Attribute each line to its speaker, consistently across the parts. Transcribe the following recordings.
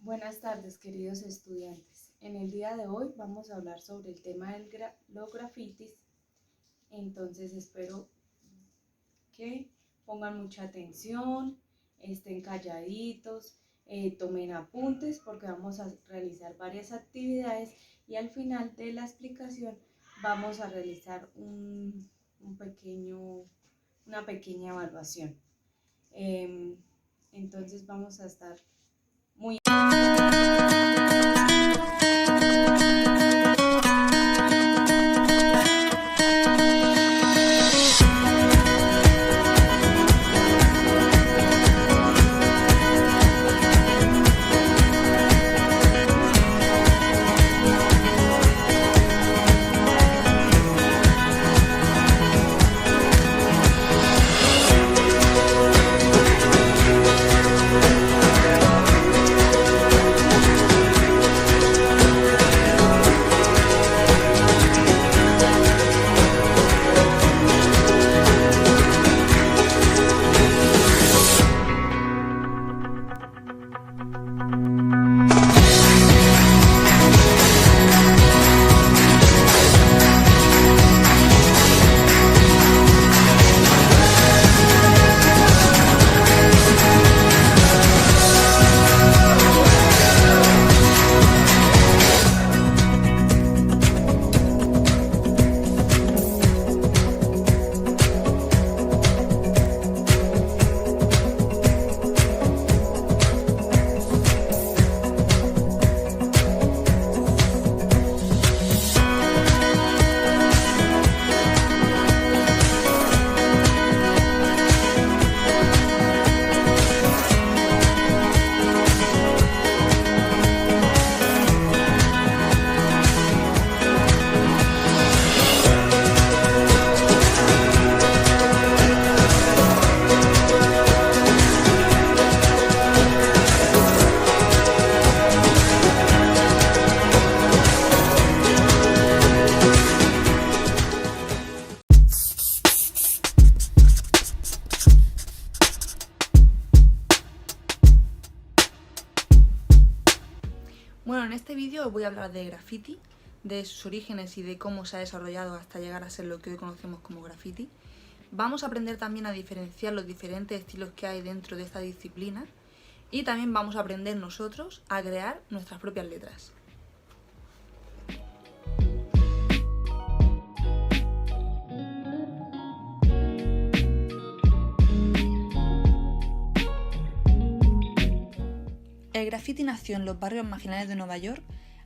Speaker 1: Buenas tardes, queridos estudiantes. En el día de hoy vamos a hablar sobre el tema de los grafitis. Entonces espero que pongan mucha atención, estén calladitos, tomen apuntes porque vamos a realizar varias actividades y al final de la explicación vamos a realizar una pequeña evaluación. Entonces vamos a estar muy...
Speaker 2: Bueno, en este vídeo os voy a hablar de graffiti, de sus orígenes y de cómo se ha desarrollado hasta llegar a ser lo que hoy conocemos como graffiti. Vamos a aprender también a diferenciar los diferentes estilos que hay dentro de esta disciplina y también vamos a aprender nosotros a crear nuestras propias letras. El graffiti nació en los barrios marginales de Nueva York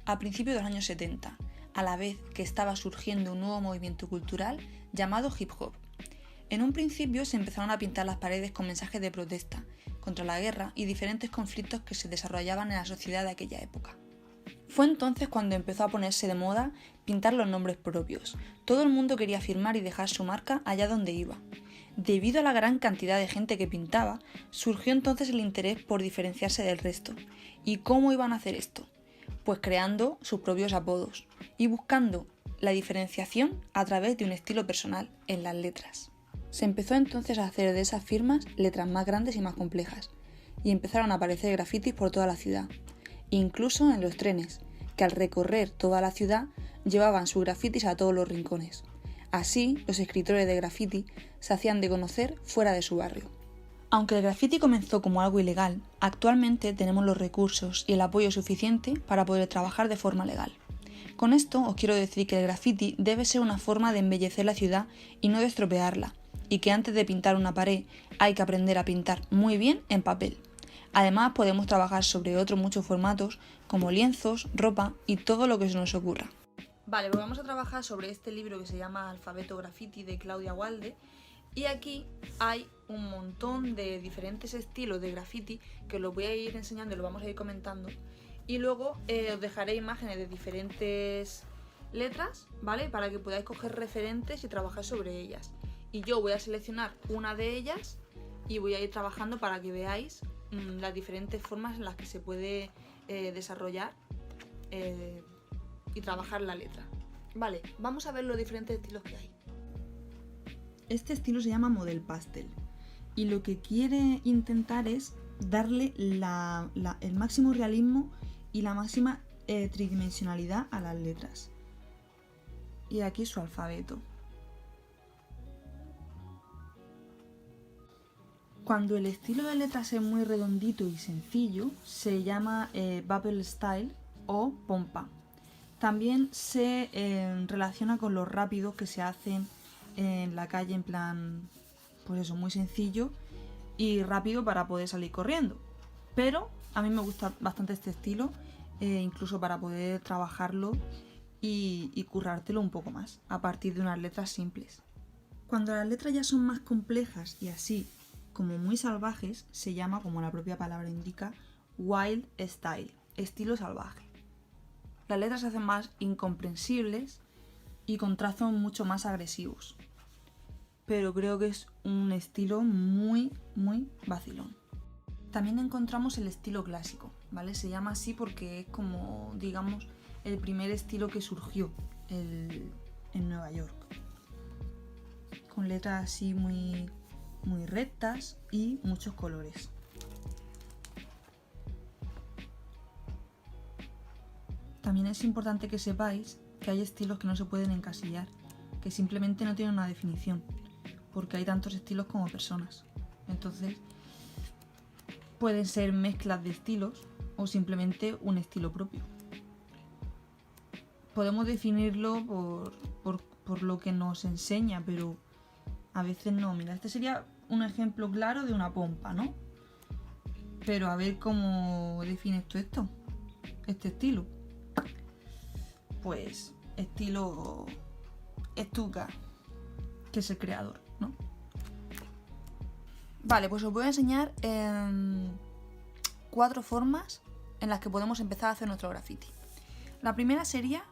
Speaker 2: a principios de los años 70, a la vez que estaba surgiendo un nuevo movimiento cultural llamado hip hop. En un principio se empezaron a pintar las paredes con mensajes de protesta contra la guerra y diferentes conflictos que se desarrollaban en la sociedad de aquella época. Fue entonces cuando empezó a ponerse de moda pintar los nombres propios. Todo el mundo quería firmar y dejar su marca allá donde iba. Debido a la gran cantidad de gente que pintaba, surgió entonces el interés por diferenciarse del resto. ¿Y cómo iban a hacer esto? Pues creando sus propios apodos y buscando la diferenciación a través de un estilo personal en las letras. Se empezó entonces a hacer de esas firmas letras más grandes y más complejas, y empezaron a aparecer grafitis por toda la ciudad, incluso en los trenes, que al recorrer toda la ciudad llevaban sus grafitis a todos los rincones. Así, los escritores de graffiti se hacían de conocer fuera de su barrio. Aunque el graffiti comenzó como algo ilegal, actualmente tenemos los recursos y el apoyo suficiente para poder trabajar de forma legal. Con esto os quiero decir que el graffiti debe ser una forma de embellecer la ciudad y no de estropearla, y que antes de pintar una pared hay que aprender a pintar muy bien en papel. Además podemos trabajar sobre otros muchos formatos como lienzos, ropa y todo lo que se nos ocurra. Vale, pues vamos a trabajar sobre este libro que se llama Alfabeto Graffiti de Claudia Walde y aquí hay un montón de diferentes estilos de graffiti que os los voy a ir enseñando y lo vamos a ir comentando y luego os dejaré imágenes de diferentes letras, ¿vale? Para que podáis coger referentes y trabajar sobre ellas. Y yo voy a seleccionar una de ellas y voy a ir trabajando para que veáis las diferentes formas en las que se puede desarrollar y trabajar la letra. Vale, vamos a ver los diferentes estilos que hay. Este estilo se llama Model Pastel y lo que quiere intentar es darle el máximo realismo y la máxima tridimensionalidad a las letras. Y aquí su alfabeto. Cuando el estilo de letras es muy redondito y sencillo, se llama bubble style o pompa. También se relaciona con los rápidos que se hacen en la calle, en plan, pues eso, muy sencillo y rápido para poder salir corriendo. Pero a mí me gusta bastante este estilo, incluso para poder trabajarlo y currártelo un poco más, a partir de unas letras simples. Cuando las letras ya son más complejas y así como muy salvajes, se llama, como la propia palabra indica, wild style, estilo salvaje. Las letras se hacen más incomprensibles y con trazos mucho más agresivos. Pero creo que es un estilo muy, muy vacilón. También encontramos el estilo clásico, ¿vale? Se llama así porque es como, digamos, el primer estilo que surgió en Nueva York. Con letras así muy rectas y muchos colores. También es importante que sepáis que hay estilos que no se pueden encasillar, que simplemente no tienen una definición, porque hay tantos estilos como personas. Entonces, pueden ser mezclas de estilos o simplemente un estilo propio. Podemos definirlo por lo que nos enseña, pero a veces no. Mira, este sería un ejemplo claro de una pompa, ¿no? Pero a ver cómo defines tú este estilo. Pues estilo Stuka, que es el creador, ¿no? Vale, pues os voy a enseñar 4 formas en las que podemos empezar a hacer nuestro graffiti. La primera sería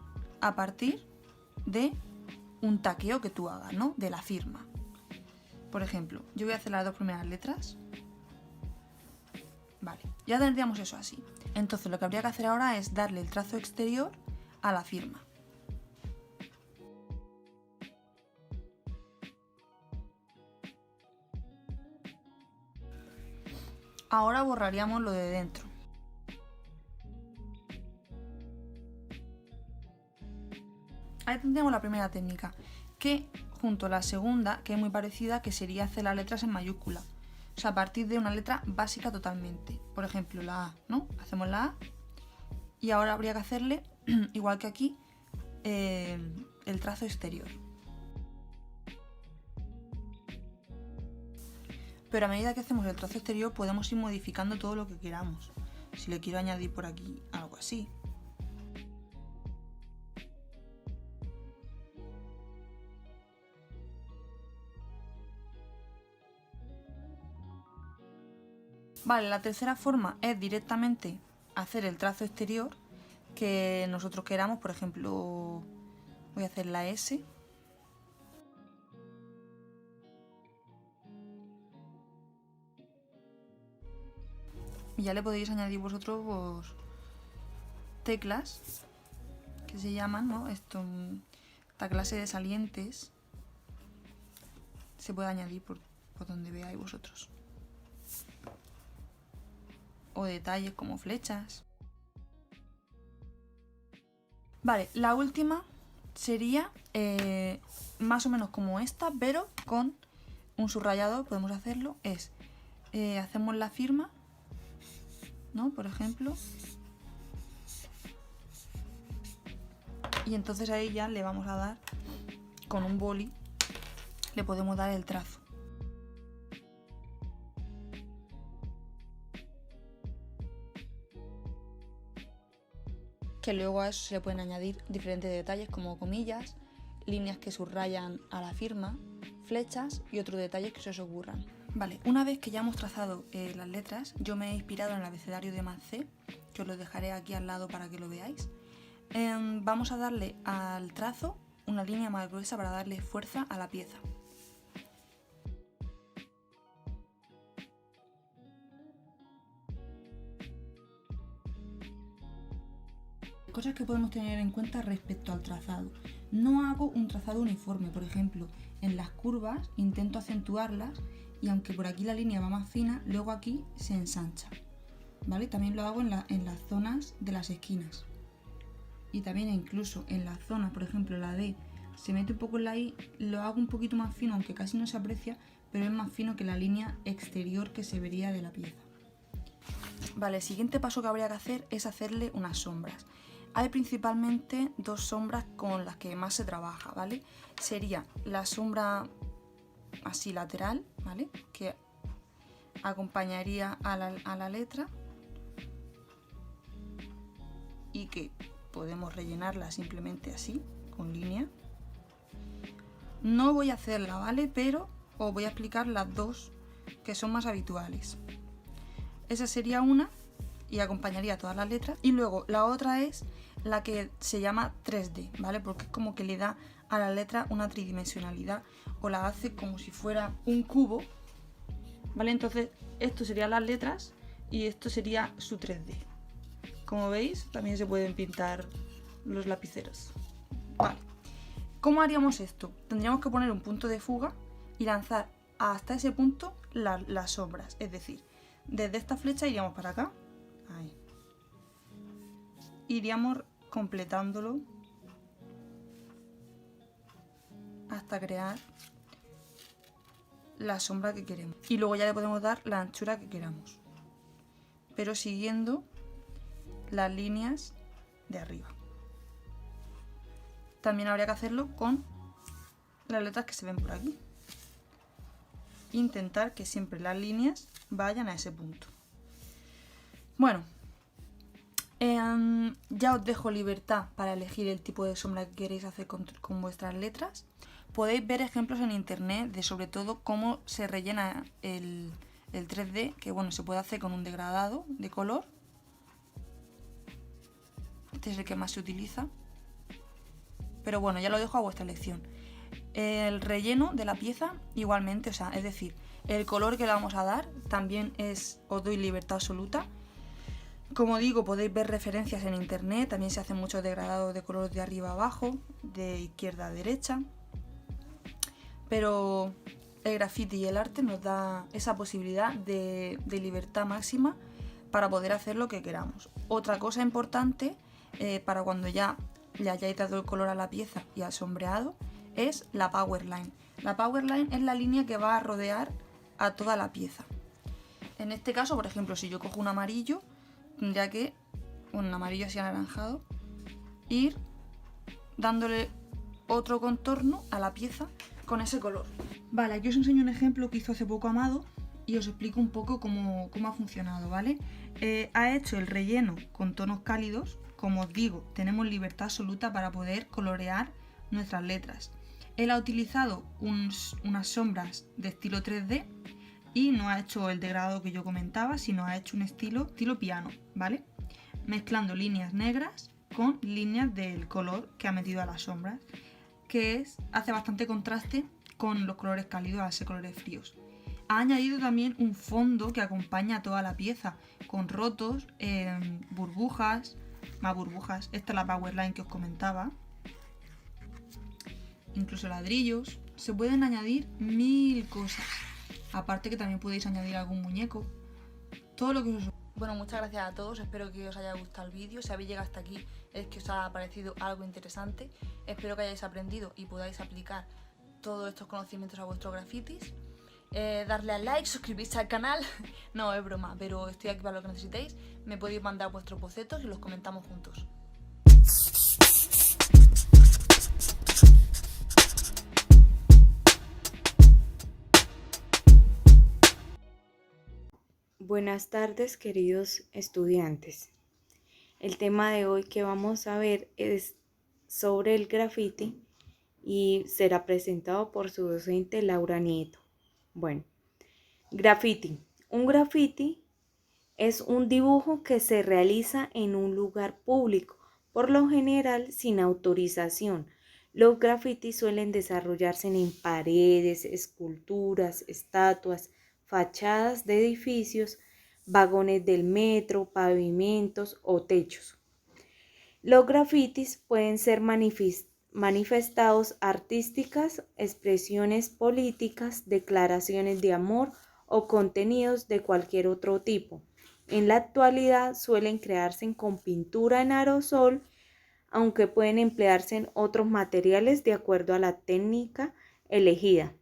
Speaker 2: a partir de un taqueo que tú hagas, ¿no? De la firma. Por ejemplo, yo voy a hacer las 2 primeras letras. Vale, ya tendríamos eso así. Entonces lo que habría que hacer ahora es darle el trazo exterior a la firma. Ahora borraríamos lo de dentro. Ahí tendríamos la primera técnica, que junto a la segunda, que es muy parecida, que sería hacer las letras en mayúscula. O sea, a partir de una letra básica totalmente. Por ejemplo, la A, ¿no? Hacemos la A y ahora habría que hacerle, igual que aquí, el trazo exterior. Pero a medida que hacemos el trazo exterior podemos ir modificando todo lo que queramos. Si le quiero añadir por aquí algo así. Vale, la tercera forma es directamente hacer el trazo exterior que nosotros queramos. Por ejemplo, voy a hacer la S. Y ya le podéis añadir vosotros teclas que se llaman, ¿no? Esta clase de salientes se puede añadir por donde veáis vosotros. O detalles como flechas. Vale, la última sería más o menos como esta, pero con un subrayador. Podemos hacerlo, hacemos la firma, ¿no? Por ejemplo, y entonces ahí ya le vamos a dar con un boli, le podemos dar el trazo. Que luego a eso se le pueden añadir diferentes detalles como comillas, líneas que subrayan a la firma, flechas y otros detalles que se os ocurran. Vale, una vez que ya hemos trazado las letras, yo me he inspirado en el abecedario de Mancé, que os lo dejaré aquí al lado para que lo veáis. Vamos a darle al trazo una línea más gruesa para darle fuerza a la pieza. Cosas que podemos tener en cuenta respecto al trazado. No hago un trazado uniforme, por ejemplo, en las curvas intento acentuarlas y aunque por aquí la línea va más fina, luego aquí se ensancha, ¿vale? También lo hago en las zonas de las esquinas. Y también incluso en la zona, por ejemplo, la D, se mete un poco en la I, lo hago un poquito más fino, aunque casi no se aprecia, pero es más fino que la línea exterior que se vería de la pieza. Vale, el siguiente paso que habría que hacer es hacerle unas sombras. Hay principalmente dos sombras con las que más se trabaja, ¿vale? Sería la sombra así lateral, ¿vale? Que acompañaría a la letra y que podemos rellenarla simplemente así, con línea. No voy a hacerla, ¿vale? Pero os voy a explicar las dos que son más habituales. Esa sería una y acompañaría todas las letras. Y luego la otra es la que se llama 3D, ¿vale? Porque es como que le da a la letra una tridimensionalidad o la hace como si fuera un cubo, ¿vale? Entonces esto serían las letras y esto sería su 3D. Como veis, también se pueden pintar los lapiceros. Vale. ¿Cómo haríamos esto? Tendríamos que poner un punto de fuga y lanzar hasta ese punto las sombras. Es decir, desde esta flecha iríamos para acá. Ahí. Iríamos completándolo hasta crear la sombra que queremos. Y luego ya le podemos dar la anchura que queramos, pero siguiendo las líneas de arriba. También habría que hacerlo con las letras que se ven por aquí. Intentar que siempre las líneas vayan a ese punto. Bueno, ya os dejo libertad para elegir el tipo de sombra que queréis hacer con vuestras letras. Podéis ver ejemplos en internet de sobre todo cómo se rellena el 3D, que bueno, se puede hacer con un degradado de color. Este es el que más se utiliza. Pero bueno, ya lo dejo a vuestra elección. El relleno de la pieza igualmente, o sea, es decir, el color que le vamos a dar también os doy libertad absoluta. Como digo, podéis ver referencias en internet, también se hacen muchos degradados de color de arriba a abajo, de izquierda a derecha. Pero el graffiti y el arte nos da esa posibilidad de libertad máxima para poder hacer lo que queramos. Otra cosa importante para cuando ya le hayáis dado el color a la pieza y al sombreado es la power line. La power line es la línea que va a rodear a toda la pieza. En este caso, por ejemplo, si yo cojo un amarillo, tendría que, un amarillo así anaranjado, ir dándole otro contorno a la pieza con ese color. Vale, aquí os enseño un ejemplo que hizo hace poco Amado y os explico un poco cómo ha funcionado, ¿vale? Ha hecho el relleno con tonos cálidos. Como os digo, tenemos libertad absoluta para poder colorear nuestras letras. Él ha utilizado unas sombras de estilo 3D y no ha hecho el degradado que yo comentaba, sino ha hecho un estilo piano, ¿vale? Mezclando líneas negras con líneas del color que ha metido a las sombras, que hace bastante contraste con los colores cálidos a ser colores fríos. Ha añadido también un fondo que acompaña a toda la pieza, con rotos, burbujas, más burbujas. Esta es la powerline que os comentaba. Incluso ladrillos. Se pueden añadir 1000 cosas. Aparte que también podéis añadir algún muñeco. Todo lo que os... Bueno, muchas gracias a todos. Espero que os haya gustado el vídeo. Si habéis llegado hasta aquí es que os ha parecido algo interesante. Espero que hayáis aprendido y podáis aplicar todos estos conocimientos a vuestros grafitis. Darle al like, suscribirse al canal. No, es broma, pero estoy aquí para lo que necesitéis. Me podéis mandar vuestros bocetos y los comentamos juntos.
Speaker 1: Buenas tardes, queridos estudiantes. El tema de hoy que vamos a ver es sobre el graffiti y será presentado por su docente Laura Nieto. Bueno, graffiti. Un graffiti es un dibujo que se realiza en un lugar público, por lo general sin autorización. Los grafitis suelen desarrollarse en paredes, esculturas, estatuas, fachadas de edificios, vagones del metro, pavimentos o techos. Los grafitis pueden ser manifestados artísticas, expresiones políticas, declaraciones de amor o contenidos de cualquier otro tipo. En la actualidad suelen crearse con pintura en aerosol, aunque pueden emplearse en otros materiales de acuerdo a la técnica elegida.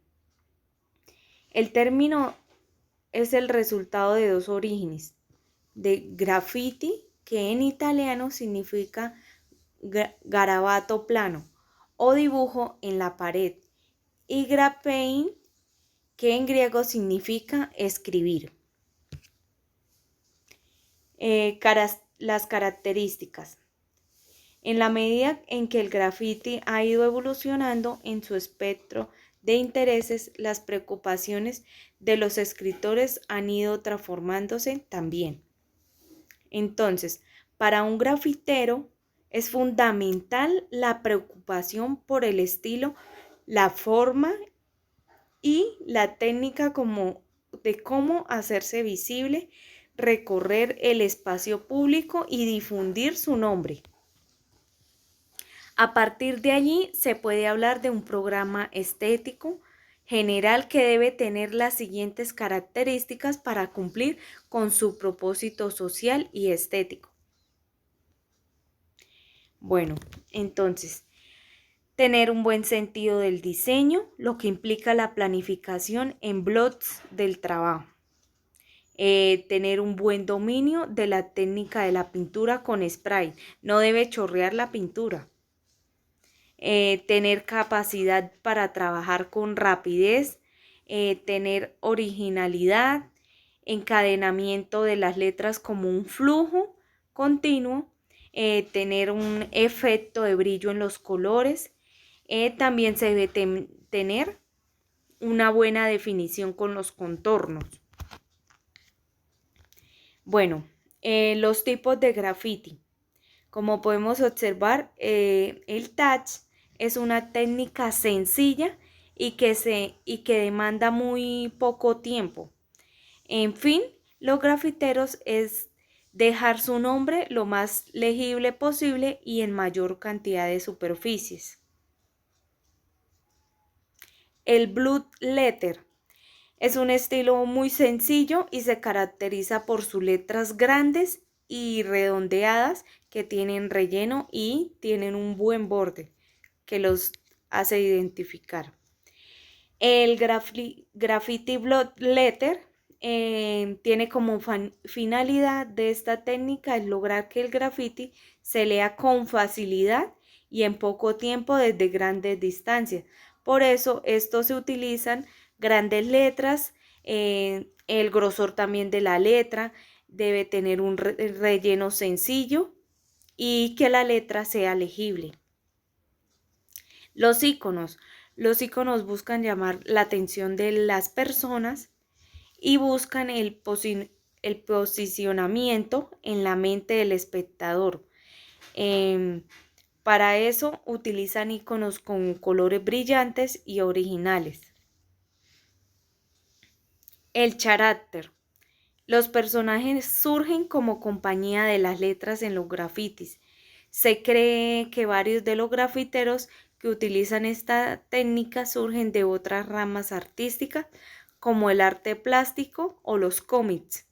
Speaker 1: El término es el resultado de dos orígenes, de graffiti, que en italiano significa garabato plano o dibujo en la pared, y graphein, que en griego significa escribir. Las características. En la medida en que el graffiti ha ido evolucionando en su espectro de intereses, las preocupaciones de los escritores han ido transformándose también. Entonces, para un grafitero es fundamental la preocupación por el estilo, la forma y la técnica de cómo hacerse visible, recorrer el espacio público y difundir su nombre. A partir de allí se puede hablar de un programa estético general que debe tener las siguientes características para cumplir con su propósito social y estético. Bueno, entonces, tener un buen sentido del diseño, lo que implica la planificación en bloques del trabajo. Tener un buen dominio de la técnica de la pintura con spray, no debe chorrear la pintura. Tener capacidad para trabajar con rapidez, tener originalidad, encadenamiento de las letras como un flujo continuo, tener un efecto de brillo en los colores. También se debe tener una buena definición con los contornos. Bueno, los tipos de graffiti. Como podemos observar, el touch es una técnica sencilla y que demanda muy poco tiempo. En fin, los grafiteros es dejar su nombre lo más legible posible y en mayor cantidad de superficies. El blood letter es un estilo muy sencillo y se caracteriza por sus letras grandes y redondeadas que tienen relleno y tienen un buen borde que los hace identificar. El graffiti blood letter tiene como finalidad de esta técnica es lograr que el graffiti se lea con facilidad y en poco tiempo desde grandes distancias. Por eso estos se utilizan grandes letras, el grosor también de la letra debe tener un relleno sencillo y que la letra sea legible. Los iconos buscan llamar la atención de las personas y buscan el posicionamiento en la mente del espectador. Para eso utilizan iconos con colores brillantes y originales. El carácter. Los personajes surgen como compañía de las letras en los grafitis. Se cree que varios de los grafiteros que utilizan esta técnica surgen de otras ramas artísticas como el arte plástico o los cómics.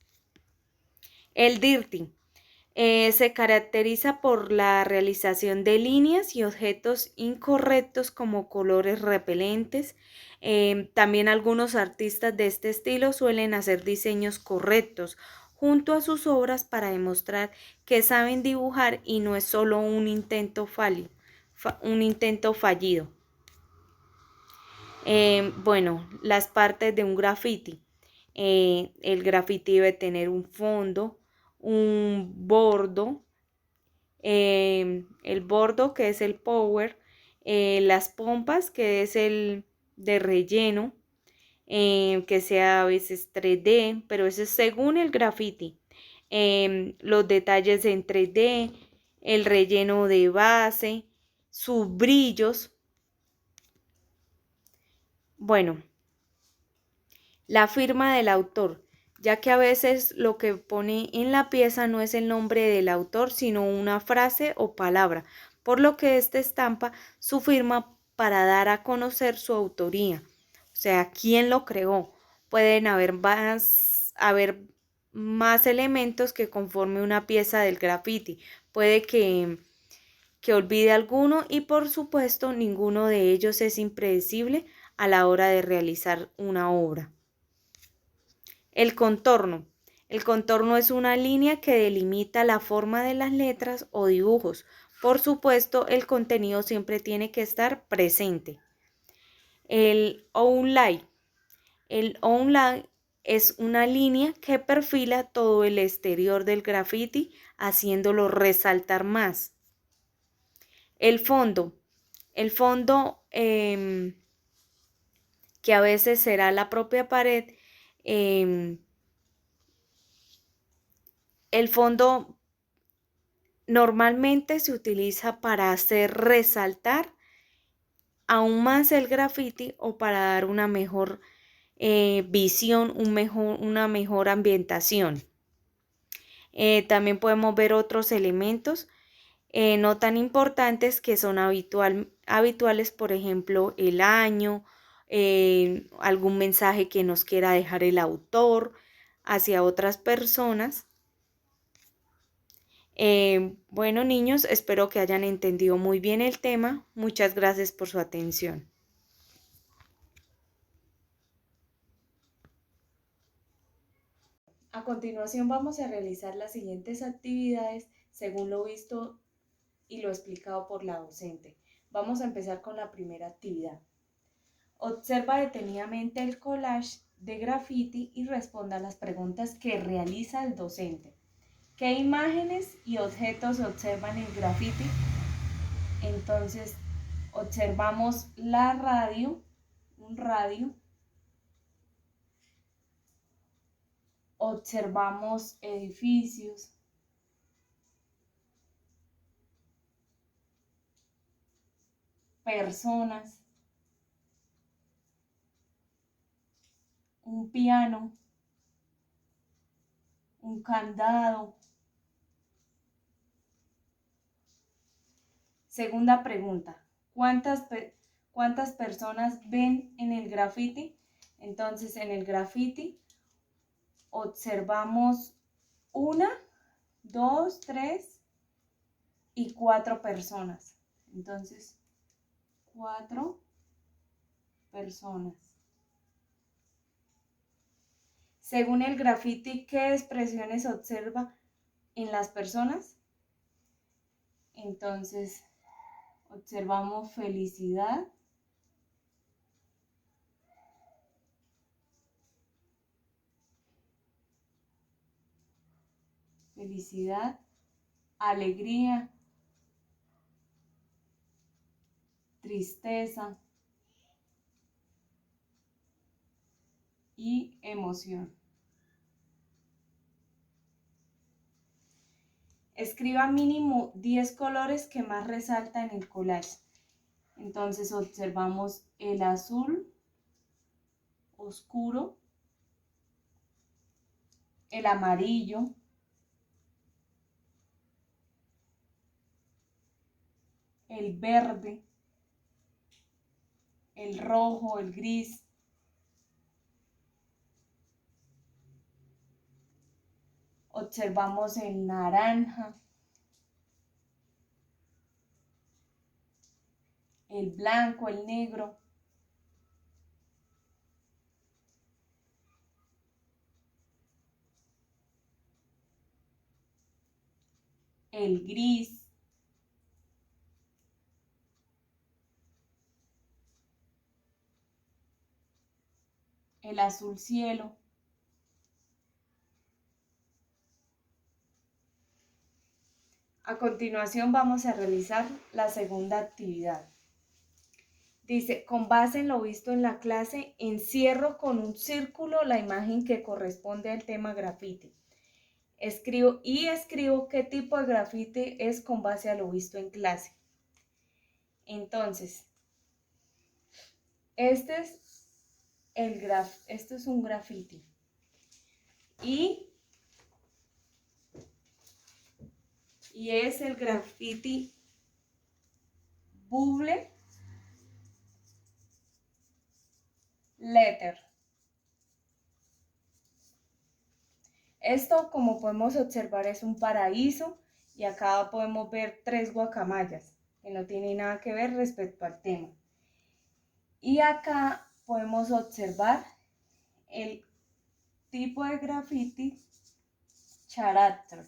Speaker 1: El dirty se caracteriza por la realización de líneas y objetos incorrectos como colores repelentes. También algunos artistas de este estilo suelen hacer diseños correctos junto a sus obras para demostrar que saben dibujar y no es solo un intento fallido. Bueno, las partes de un graffiti. El graffiti debe tener un fondo, un bordo, el bordo que es el power, las pompas que es el de relleno, que sea a veces 3D, pero eso es según el graffiti. Los detalles en 3D, el relleno de base, sus brillos. Bueno, la firma del autor, ya que a veces lo que pone en la pieza no es el nombre del autor, sino una frase o palabra. por lo que éste estampa su firma para dar a conocer su autoría. O sea, quién lo creó. Pueden haber más elementos que conformen una pieza del graffiti. Puede que olvide alguno y por supuesto ninguno de ellos es impredecible a la hora de realizar una obra. El contorno. El contorno es una línea que delimita la forma de las letras o dibujos. Por supuesto, el contenido siempre tiene que estar presente. El outline. El outline es una línea que perfila todo el exterior del graffiti, haciéndolo resaltar más. El fondo. El fondo, que a veces será la propia pared, el fondo normalmente se utiliza para hacer resaltar aún más el graffiti o para dar una mejor visión, una mejor ambientación. También podemos ver otros elementos no tan importantes que son habituales, por ejemplo, el año, algún mensaje que nos quiera dejar el autor hacia otras personas. Bueno, niños, espero que hayan entendido muy bien el tema. Muchas gracias por su atención. A continuación vamos a realizar las siguientes actividades según lo visto y lo explicado por la docente. Vamos a empezar con la primera actividad. Observa detenidamente el collage de graffiti y responda a las preguntas que realiza el docente. ¿Qué imágenes y objetos se observan en el graffiti? Entonces, observamos la radio, un radio. Observamos edificios. Personas. Un piano. Un candado. Segunda pregunta, ¿cuántas personas ven en el graffiti? Entonces, en el graffiti observamos 1, 2, 3 y 4 personas. Entonces, 4 personas. Según el graffiti, ¿qué expresiones observa en las personas? Entonces, observamos felicidad, alegría, tristeza y emoción. Escriba mínimo 10 colores que más resaltan en el collage. Entonces observamos el azul oscuro, el amarillo, el verde, el rojo, el gris, observamos el naranja, el blanco, el negro, el gris, el azul cielo. A continuación vamos a realizar la segunda actividad. Dice, con base en lo visto en la clase, encierro con un círculo la imagen que corresponde al tema graffiti. Escribo qué tipo de graffiti es con base a lo visto en clase. Entonces, esto es un graffiti. Y es el graffiti bubble letter. Esto, como podemos observar, es un paraíso y acá podemos ver 3 guacamayas que no tienen nada que ver respecto al tema. Y acá podemos observar el tipo de graffiti character.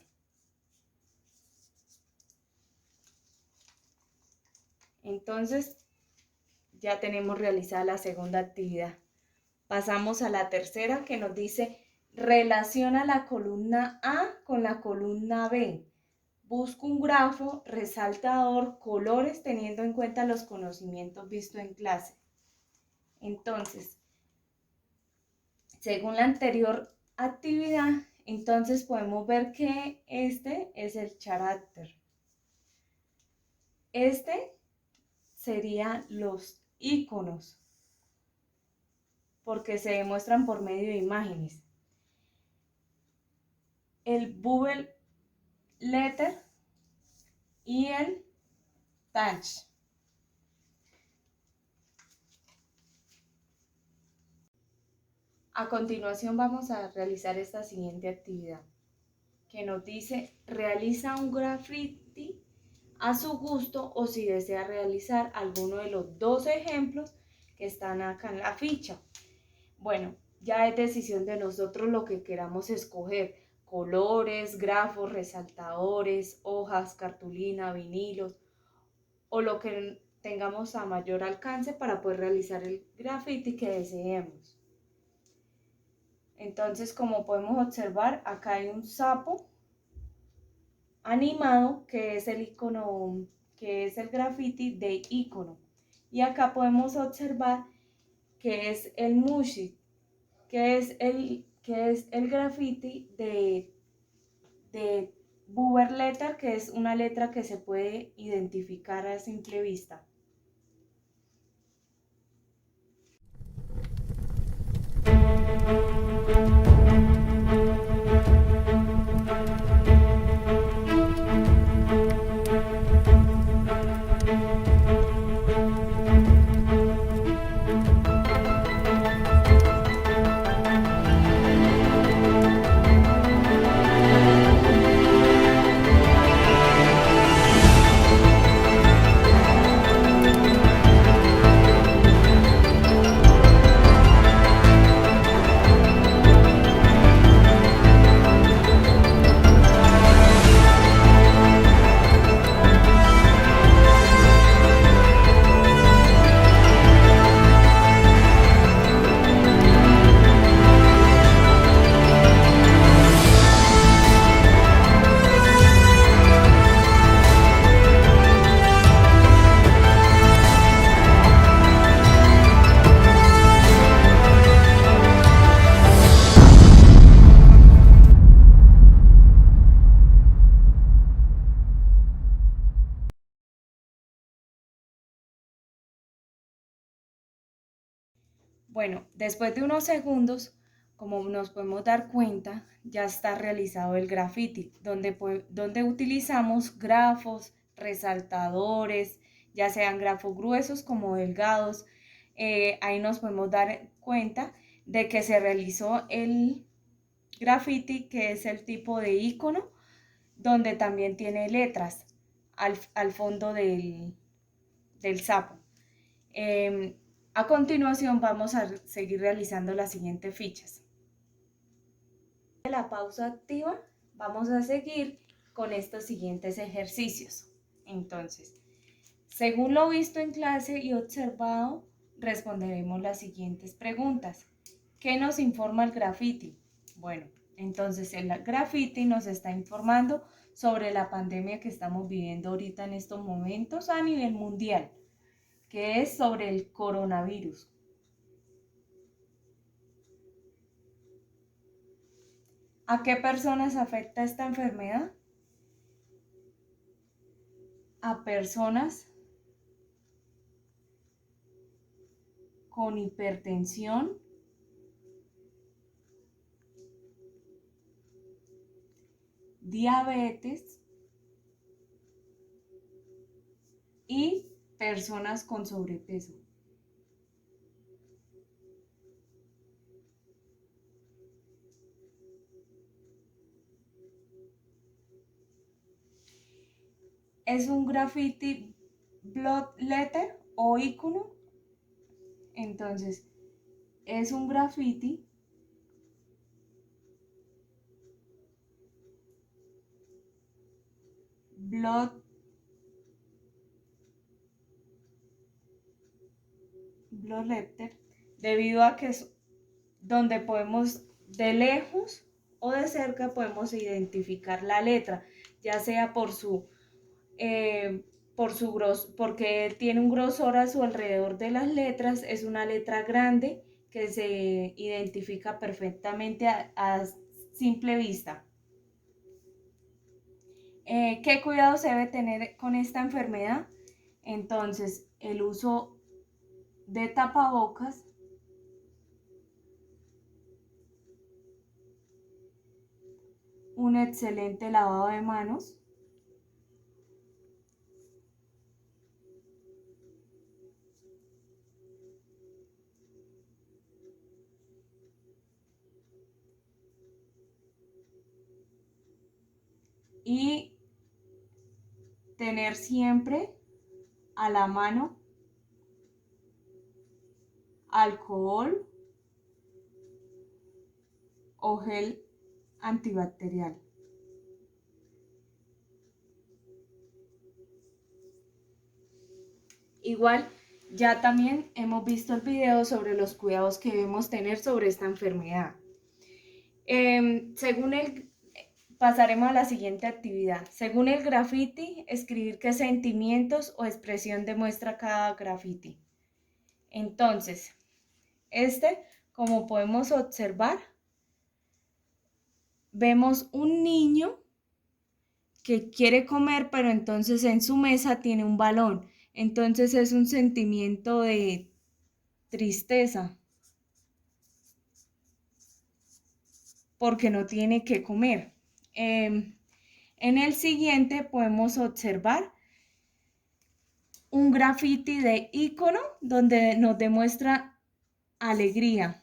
Speaker 1: Entonces ya tenemos realizada la segunda actividad. Pasamos a la tercera, que nos dice: relaciona la columna A con la columna B. Busca un grafo, resaltador, colores, teniendo en cuenta los conocimientos vistos en clase. Entonces, según la anterior actividad, entonces podemos ver que este es el carácter. Este serían los iconos, porque se demuestran por medio de imágenes. El bubble letter y el touch. A continuación vamos a realizar esta siguiente actividad, que nos dice: realiza un graffiti a su gusto o si desea realizar alguno de los 2 ejemplos que están acá en la ficha. Bueno, ya es decisión de nosotros lo que queramos escoger: colores, grafos, resaltadores, hojas, cartulina, vinilos o lo que tengamos a mayor alcance para poder realizar el graffiti que deseemos. Entonces, como podemos observar, acá hay un sapo animado que es el icono, que es el graffiti de icono. Y acá podemos observar que es el mushi, que es el graffiti de bubble letter, que es una letra que se puede identificar a simple vista. Bueno, después de unos segundos, como nos podemos dar cuenta, ya está realizado el graffiti, donde utilizamos grafos, resaltadores, ya sean grafos gruesos como delgados. Ahí nos podemos dar cuenta de que se realizó el graffiti, que es el tipo de icono, donde también tiene letras al fondo del sapo. A continuación vamos a seguir realizando las siguientes fichas. De la pausa activa vamos a seguir con estos siguientes ejercicios. Entonces, según lo visto en clase y observado, responderemos las siguientes preguntas. ¿Qué nos informa el graffiti? Bueno, entonces el graffiti nos está informando sobre la pandemia que estamos viviendo ahorita en estos momentos a nivel mundial, que es sobre el coronavirus. ¿A qué personas afecta esta enfermedad? A personas con hipertensión, diabetes y personas con sobrepeso. Es un graffiti block letter o icono. Entonces, es un graffiti block letter debido a que es donde podemos de lejos o de cerca podemos identificar la letra, ya sea porque tiene un grosor a su alrededor de las letras, es una letra grande que se identifica perfectamente a simple vista. ¿Qué cuidado se debe tener con esta enfermedad? Entonces, el uso de tapabocas, un excelente lavado de manos, y tener siempre a la mano alcohol o gel antibacterial. Igual, ya también hemos visto el video sobre los cuidados que debemos tener sobre esta enfermedad. Pasaremos a la siguiente actividad. Según el graffiti, escribir qué sentimientos o expresión demuestra cada graffiti. Entonces, como podemos observar, vemos un niño que quiere comer, pero entonces en su mesa tiene un balón. Entonces es un sentimiento de tristeza porque no tiene que comer. En el siguiente podemos observar un graffiti de icono donde nos demuestra alegría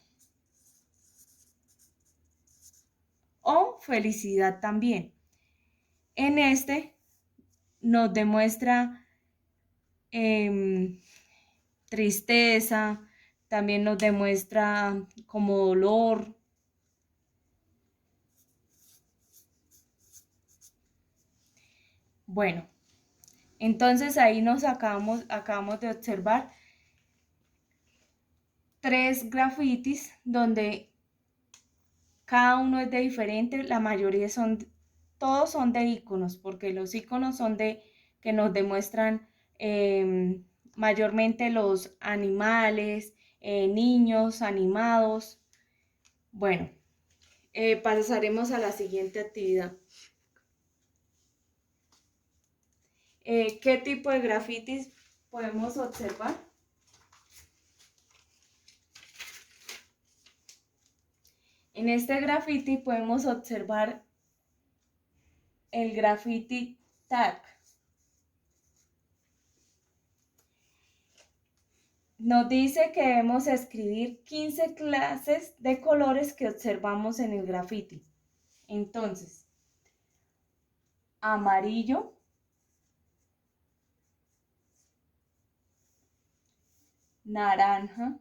Speaker 1: o felicidad también. En nos demuestra tristeza, también nos demuestra como dolor. Bueno, entonces ahí acabamos de observar 3 grafitis donde cada uno es de diferente, la mayoría todos son de iconos, porque los iconos son que nos demuestran mayormente los animales, niños animados. Bueno, pasaremos a la siguiente actividad. ¿Qué tipo de grafitis podemos observar? En este graffiti podemos observar el graffiti tag. Nos dice que debemos escribir 15 clases de colores que observamos en el graffiti. Entonces, amarillo, naranja,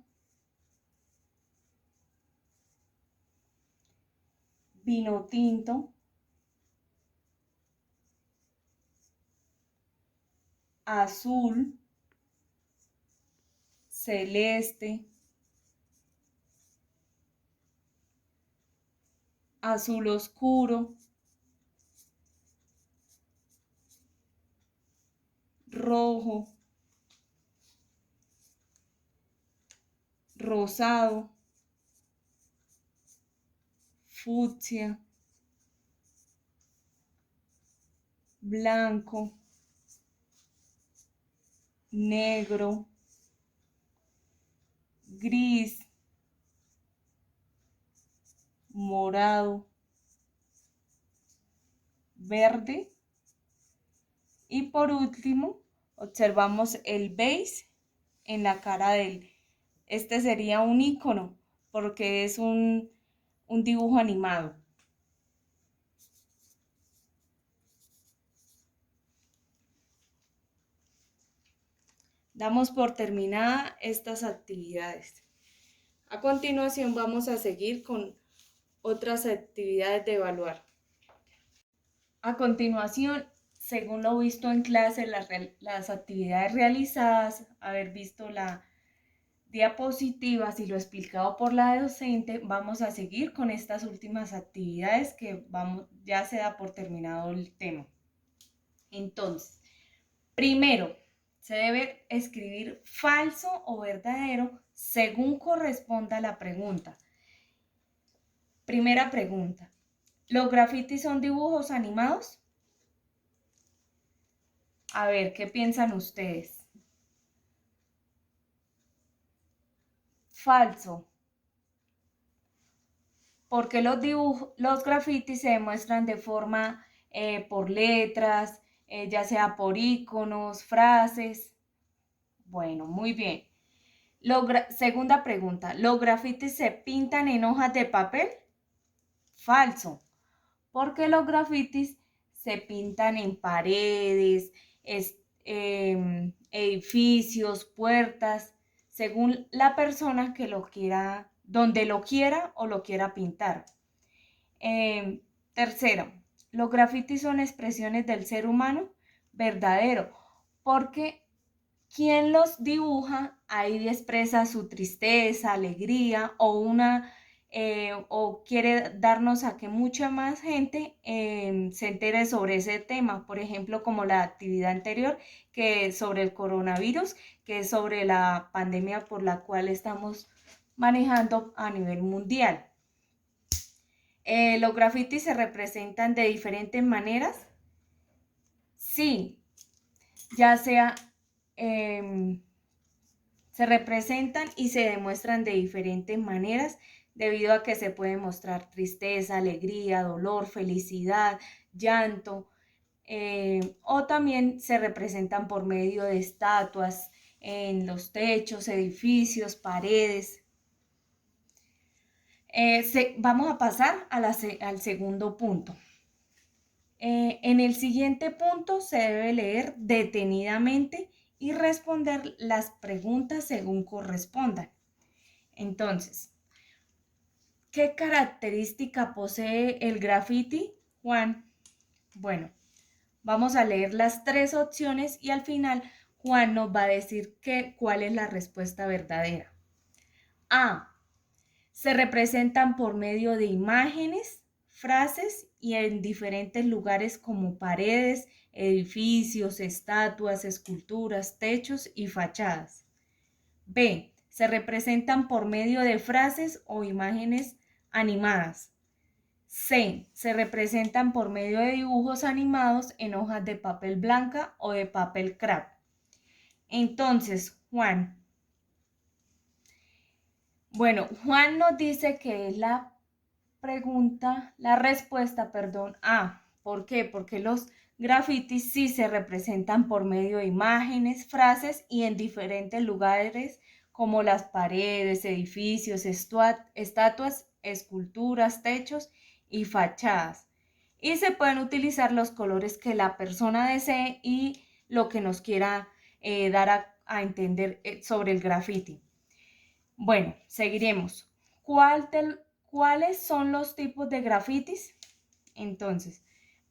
Speaker 1: vino tinto, azul, celeste, azul oscuro, rojo, rosado, fucsia, blanco, negro, gris, morado, verde y por último Observamos el base en la cara de él. Este sería un icono porque es un dibujo animado. Damos por terminada estas actividades. A continuación vamos a seguir con otras actividades de evaluar. A continuación, según lo visto en clase, las actividades realizadas, haber visto la diapositivas y lo explicado por la docente, vamos a seguir con estas últimas actividades que ya se da por terminado el tema. Entonces, primero, se debe escribir falso o verdadero según corresponda a la pregunta. Primera pregunta, ¿los grafitis son dibujos animados? A ver, ¿qué piensan ustedes? Falso. Porque los grafitis se demuestran de forma por letras, ya sea por iconos, frases. Bueno, muy bien. Segunda pregunta, ¿los grafitis se pintan en hojas de papel? Falso, porque los grafitis se pintan en paredes, edificios, puertas, según la persona que lo quiera, donde lo quiera o lo quiera pintar. Tercero, los grafitis son expresiones del ser humano. Verdadero, porque quien los dibuja ahí expresa su tristeza, alegría o quiere darnos a que mucha más gente se entere sobre ese tema, por ejemplo, como la actividad anterior, que es sobre el coronavirus, que es sobre la pandemia por la cual estamos manejando a nivel mundial. ¿Los grafitis se representan de diferentes maneras? Sí, ya sea se representan y se demuestran de diferentes maneras debido a que se puede mostrar tristeza, alegría, dolor, felicidad, llanto, o también se representan por medio de estatuas en los techos, edificios, paredes. Vamos a pasar al segundo punto. En el siguiente punto se debe leer detenidamente y responder las preguntas según correspondan. Entonces, ¿qué característica posee el graffiti, Juan? Bueno, vamos a leer las tres opciones y al final Juan nos va a decir cuál es la respuesta verdadera. A. Se representan por medio de imágenes, frases y en diferentes lugares como paredes, edificios, estatuas, esculturas, techos y fachadas. B. Se representan por medio de frases o imágenes animadas. C. Se representan por medio de dibujos animados en hojas de papel blanca o de papel craft. Entonces, Juan nos dice que es la respuesta, A. ¿Por qué? Porque los grafitis sí se representan por medio de imágenes, frases y en diferentes lugares como las paredes, edificios, estatuas, esculturas, techos y fachadas. Y se pueden utilizar los colores que la persona desee y lo que nos quiera dar a entender sobre el graffiti. Bueno, seguiremos. ¿Cuáles son los tipos de grafitis? Entonces,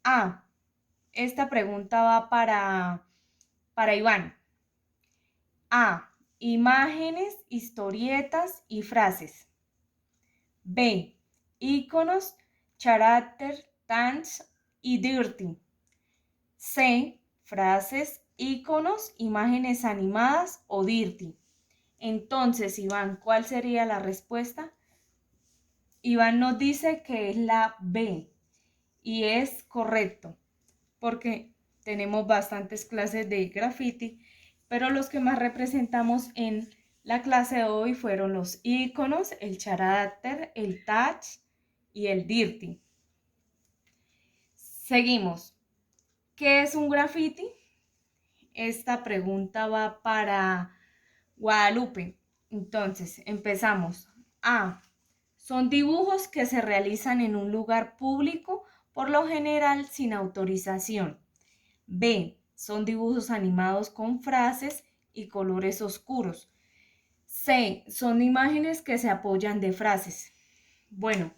Speaker 1: A. Esta pregunta va para Iván. A. Imágenes, historietas y frases. B. Iconos, character, tags y dirty. C. Frases, iconos, imágenes animadas o dirty. Entonces, Iván, ¿cuál sería la respuesta? Iván nos dice que es la B y es correcto porque tenemos bastantes clases de graffiti, pero los que más representamos en la clase de hoy fueron los iconos, el character, el tag y el dirty. Seguimos. ¿Qué es un graffiti? esta pregunta va para Guadalupe. Entonces, empezamos. A. Son dibujos que se realizan en un lugar público, por lo general sin autorización. B. Son dibujos animados con frases y colores oscuros. C. Son imágenes que se apoyan de frases. Bueno,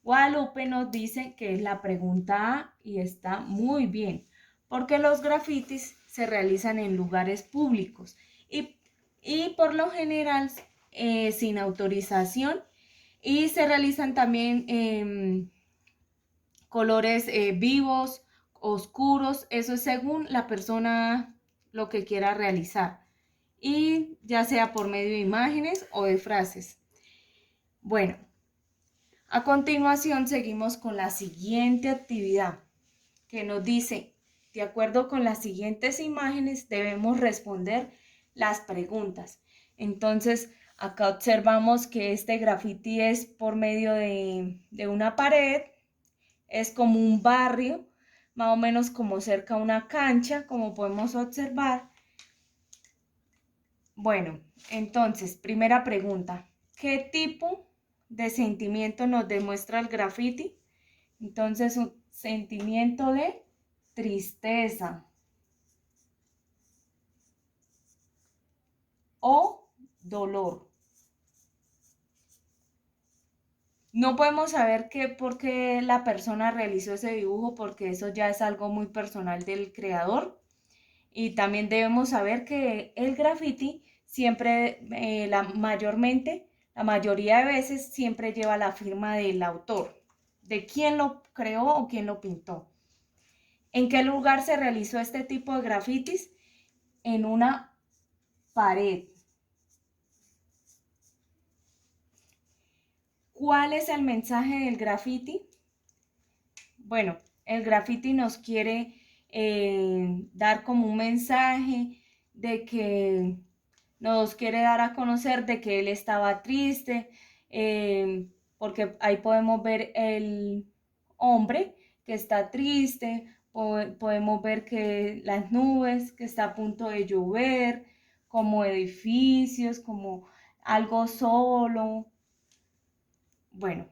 Speaker 1: Guadalupe nos dice que es la pregunta A y está muy bien, porque los grafitis se realizan en lugares públicos y por lo general sin autorización y se realizan también colores vivos, oscuros, eso es según la persona lo que quiera realizar y ya sea por medio de imágenes o de frases. Bueno, a continuación seguimos con la siguiente actividad que nos dice, de acuerdo con las siguientes imágenes debemos responder las preguntas. Entonces, acá observamos que este graffiti es por medio de una pared, es como un barrio, más o menos como cerca a una cancha, como podemos observar. Bueno, entonces, primera pregunta, ¿qué tipo de sentimiento nos demuestra el graffiti? Entonces, un sentimiento de tristeza o dolor. No podemos saber por qué la persona realizó ese dibujo, porque eso ya es algo muy personal del creador. Y también debemos saber que el graffiti siempre, la mayoría de veces, siempre lleva la firma del autor, de quién lo creó o quién lo pintó. ¿En qué lugar se realizó este tipo de grafitis? En una pared. ¿Cuál es el mensaje del graffiti? Bueno, el graffiti nos quiere dar como un mensaje de que nos quiere dar a conocer de que él estaba triste, porque ahí podemos ver el hombre que está triste, podemos ver que las nubes, que está a punto de llover, como edificios, como algo solo. Bueno,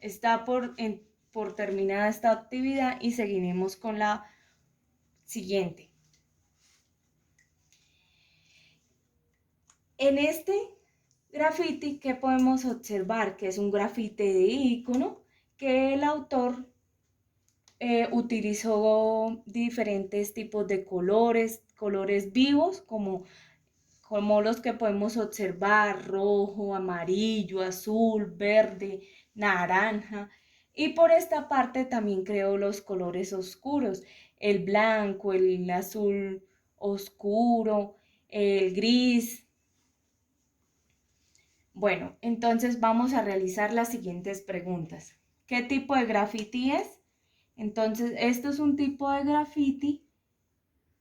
Speaker 1: está por terminada esta actividad y seguiremos con la siguiente. En este graffiti, ¿qué podemos observar? Que es un grafiti de icono que el autor utilizó diferentes tipos de colores vivos como los que podemos observar, rojo, amarillo, azul, verde, naranja. Y por esta parte también creo los colores oscuros, el blanco, el azul oscuro, el gris. Bueno, entonces vamos a realizar las siguientes preguntas. ¿Qué tipo de graffiti es? Entonces, esto es un tipo de graffiti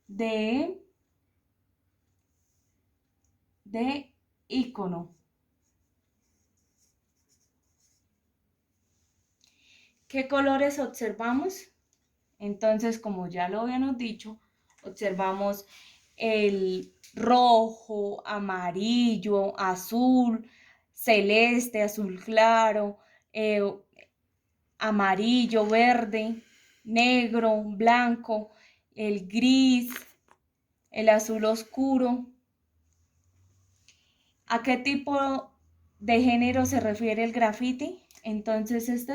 Speaker 1: de icono. ¿Qué colores observamos? Entonces, como ya lo habíamos dicho, observamos el rojo, amarillo, azul, celeste, azul claro, amarillo, verde, negro, blanco, el gris, el azul oscuro. ¿A qué tipo de género se refiere el graffiti? Entonces,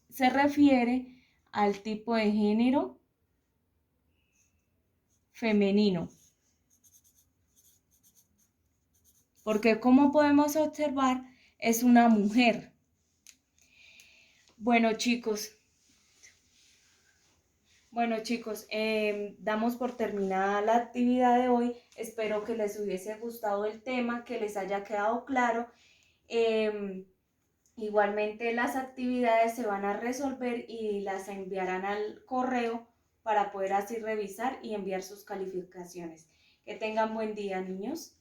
Speaker 1: se refiere al tipo de género femenino. Porque como podemos observar, es una mujer. Bueno, chicos, damos por terminada la actividad de hoy. Espero que les hubiese gustado el tema, que les haya quedado claro. Igualmente las actividades se van a resolver y las enviarán al correo para poder así revisar y enviar sus calificaciones. Que tengan buen día, niños.